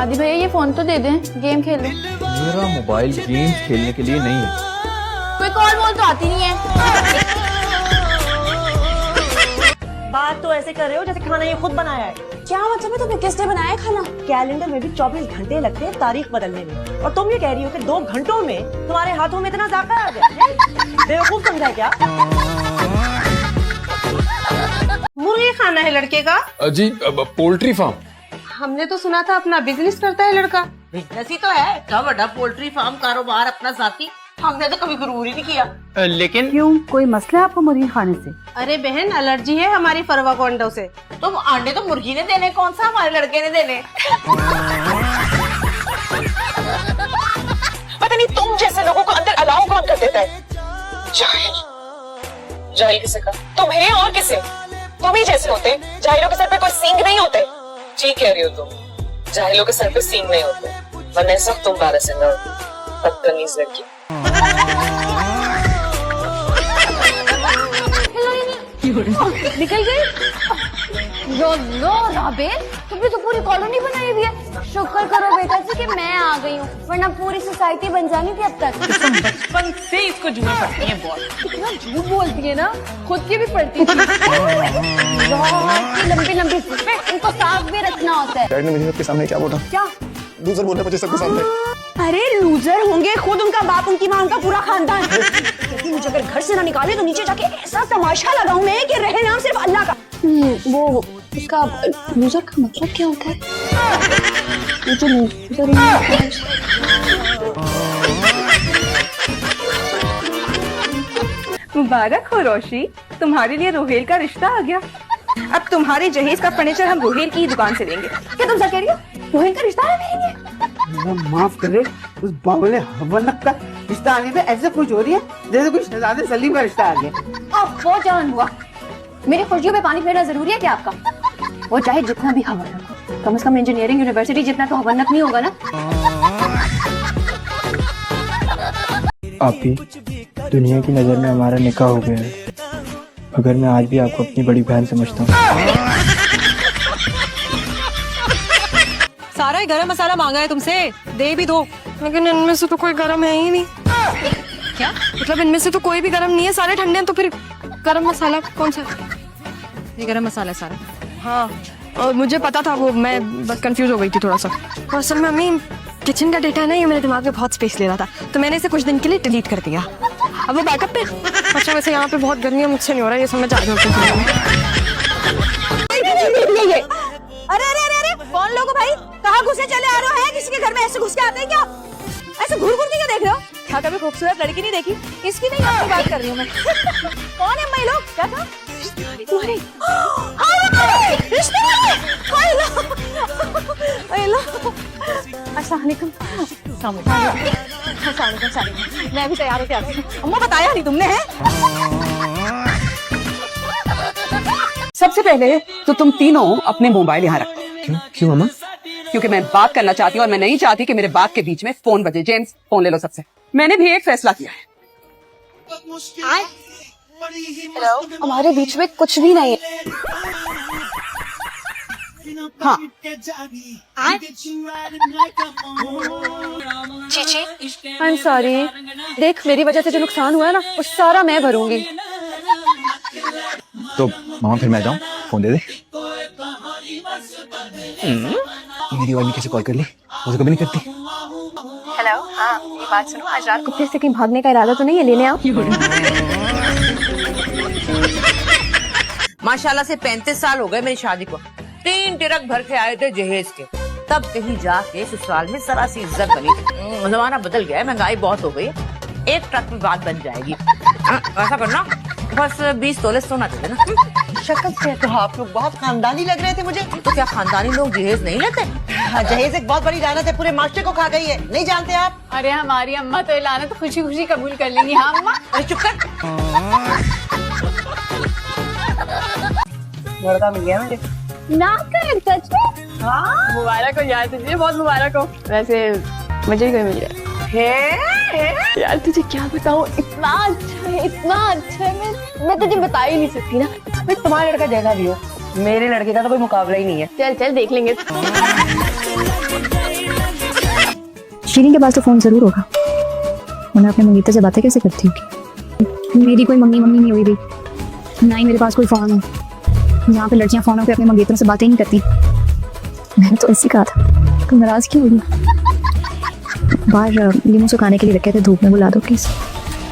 दादी भैया ये फोन तो दे दें, गेम खेल लें। मेरा मोबाइल गेम्स खेलने के लिए नहीं है। कोई कॉल वॉल तो आती नहीं है। बात तो ऐसे कर रहे हो जैसे खाना ये खुद बनाया है। क्या मतलब है, तुमने किसने बनाया खाना? कैलेंडर में भी 24 घंटे लगते हैं तारीख बदलने में, और तुम ये कह रही हो कि 2 घंटों में तुम्हारे हाथों में इतना जाकर आ गया। बेवकूफ समझा है क्या? मुर्गी खाना है लड़के का? जी पोल्ट्री फार्म। हमने तो सुना था अपना बिजनेस करता है लड़का। बिजनेस ही तो है, इतना बड़ा पोल्ट्री फार्म कारोबार अपना साथी। हमने तो कभी गुरूर ही नहीं किया। लेकिन क्यों, कोई मसला है आपको मुर्गी खाने से? अरे बहन, एलर्जी है हमारी फरवा को अंडों से। तो अंडे तो मुर्गी ने देने, कौन सा हमारे लड़के ने देने। पता नहीं तुम जैसे लोगों को अंदर अलाउ कौन कर देता है। जाहिल जाहिल किसे का, तुम्हें और किसे? तुम ही जैसे होते, जाहिलों के सर पे कोई सींग नहीं होते। ठीक कह रही हो तुम, जाहिलों के सर पे सींग नहीं होते, वरना सब तुम 12 से न होती। बदतमीज लड़की। निकल गई। राबे, तुमने तो पूरी कॉलोनी बनाई हुई है। शुक्र करो बेटा जी कि मैं आ गई हूँ, वरना पूरी सोसाइटी बन जानी थी अब तक। बचपन से इसको जुआ पड़ती है बहुत। इतना झूठ बोलती है ना, खुद की भी पड़ती थी। लंबी लंबी जुल्फें, इनको साफ भी रखना होता है। डैड ने मुझे सबके सामने क्या बोला? क्या लूजर बोलने बच्चे सबके सामने। अरे लूजर होंगे खुद उनका बाप, उनकी माँ, उनका पूरा खानदान। लेकिन मुझे अगर घर से ना निकाले तो नीचे जाके ऐसा तमाशा लगाऊं मैं कि रहे नाम सिर्फ अल्लाह का। वो उसका लूजर का मतलब क्या होता है? मुझे लूजर मुबारक हो रोशी, तुम्हारे लिए रोहेल का रिश्ता आ गया। अब तुम्हारे जहेज का फर्नीचर हम रोहेल की ही दुकान से लेंगे। क्या तुम क्या कह रही हो? रोहित का रिश्ता है मेरे लिए? माफ कर रहे, उस बावले हवनक का रिश्ता आने पे ऐसे खुश हो रही है जैसे कोई शहजादे सलीम का रिश्ता आ गया। अब वो जान हुआ, मेरी खुशियों पे पानी फेरना जरूरी है क्या आपका? वो चाहे जितना भी हवनक हो, कम से कम इंजीनियरिंग यूनिवर्सिटी जितना तो हवनक नहीं होगा ना। आप ही दुनिया की नजर में हमारा निकाह हो गया है, मगर मैं आज भी आपको अपनी बड़ी बहन समझता हूँ। सारा ही गरम मसाला मांगा है तुमसे, दे भी दो। लेकिन इनमें से तो कोई गरम है ही नहीं। क्या मतलब? इनमें से तो कोई भी गरम नहीं है, सारे ठंडे हैं। तो फिर गरम मसाला कौन सा? ये गरम मसाला है सारा। हाँ, और मुझे पता था, वो मैं बस कंफ्यूज हो गई थी थोड़ा सा। असल में मम्मी, किचन का डेटा ना ये मेरे दिमाग में बहुत स्पेस ले रहा था, तो मैंने इसे कुछ दिन के लिए डिलीट कर दिया। अब वो बैकअप पे। अच्छा वैसे यहाँ पे बहुत गर्मी है, मुझसे नहीं हो रहा ये समझ आ रहा। अरे अरे अरे अरे, कौन लोग हो भाई? कहाँ घुसे चले आ रहे हो? किसी के घर में ऐसे घुस के आते हैं क्या? ऐसे घूर घूर के क्या देख रहे हो? क्या कभी खूबसूरत लड़की नहीं देखी? इसकी नहीं, आपकी बात कर रही हूँ मैं। कौन है भाई लोग? क्या था? तुम्हारे मैं भी तैयार होके आती हूँ। अम्मा बताया नहीं तुमने? है सबसे पहले तो तुम तीनों अपने मोबाइल यहाँ रखो। क्यों अम्मा? क्योंकि मैं बात करना चाहती हूँ और मैं नहीं चाहती कि मेरे बात के बीच में फोन बजे। जेम्स, फोन ले लो सबसे। मैंने भी एक फैसला किया है। हमारे बीच में कुछ भी नहीं है। हाँ, चीची, आई एम सॉरी। देख, मेरी वजह से जो नुकसान हुआ है ना, वो सारा मैं भरूंगी। तो मामा फिर मैं जाऊँ, फोन दे दे। मेरी वाली कैसे कॉल कर ली, मुझे कभी नहीं करती। हेलो, हाँ ये बात सुनो, आज रात को फिर से कहीं भागने का इरादा तो नहीं है? लेने आओ। माशाल्लाह से 35 साल हो गए मेरी शादी को। 3 ट्रक भर के आए थे जहेज के, तब कहीं जाके ससुराल में जरा सी इज्जत बनी। जमाना बदल गया है, महंगाई बहुत हो गई है। 1 ट्रक में बात बन जाएगी। ऐसा करना, बस 20 तोले सोना दे देना। शक्ल से तो आप लोग बहुत खानदानी लग रहे थे मुझे। तो क्या खानदानी लोग जहेज नहीं लेते? हाँ, जहेज एक बहुत बड़ी लानत है, पूरे मास्टर को खा गई है। नहीं जानते आप? अरे हमारी अम्मा तो लाना तो खुशी खुशी कबूल कर लेंगी। हाँ अम्मा। अरे चुप कर। लड़का मिल गया मुझे। ना कर सच में? हाँ मुबारक हो यार, तुझे बहुत मुबारक हो। वैसे मुझे भी कोई मिल गया यार। तुझे क्या बताऊँ, इतना अच्छा है, इतना अच्छा है। मैं तुझे बता ही नहीं सकती ना। भाई तुम्हारा लड़का जैसा भी हो, मेरे लड़के का तो कोई मुकाबला ही नहीं है। चल चल देख लेंगे। शीरीन के पास तो फोन जरूर होगा, उन्हें अपने मंगेतर से बातें कैसे करती होगी। मेरी कोई मम्मी नहीं हुई थी, ना ही मेरे पास कोई फोन है। यहाँ पे लड़कियां फोनों पे अपने मंगेतरों से बातें ही नहीं करती। मैंने तो ऐसे कहा था, तुम नाराज क्यों हुई? बाहर लीमू सुखाने के लिए रखे थे, धूप में बुला दो प्लीज।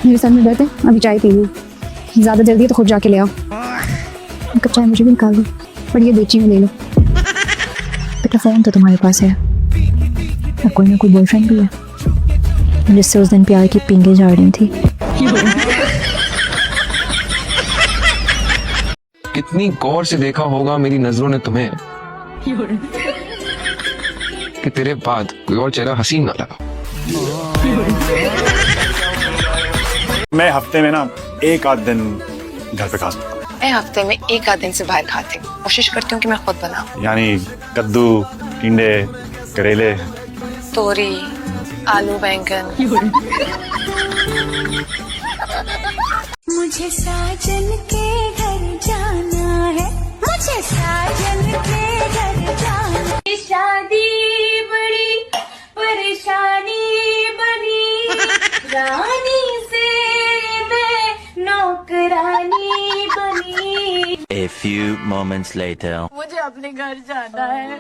मेरे सर में दर्द है, अभी चाय पी लूँ। ज़्यादा जल्दी है तो खुद जाके ले आओ। एक कप चाय मुझे भी निकाल दो, पर ये बेची में ले लो। बेटा फ़ोन तो तुम्हारे पास है, और कोई ना कोई बॉयफ्रेंड भी है जिससे उस दिन प्यार की पींगे झाड़ रही थी। कितनी गौर से देखा होगा मेरी नजरों ने तुम्हें कि तेरे बाद कोई और चेहरा हसीन ना लगा। मैं हफ्ते में ना एक आध दिन घर पे खा सकता हूँ। मैं हफ्ते में एक आध दिन से बाहर खाती हूँ, कोशिश करती हूँ कि मैं खुद बनाऊँ। यानी कद्दू, टिंडे, करेले, तोरी, आलू, बैंगन। मुझे साजन के घर जाना है, मुझे साजन के घर जाना है। शादी बड़ी परेशानी बनी, रानी से मैं नौकरानी बनी। A few moments later. मुझे अपने घर जाना है।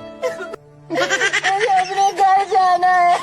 मुझे अपने घर जाना है।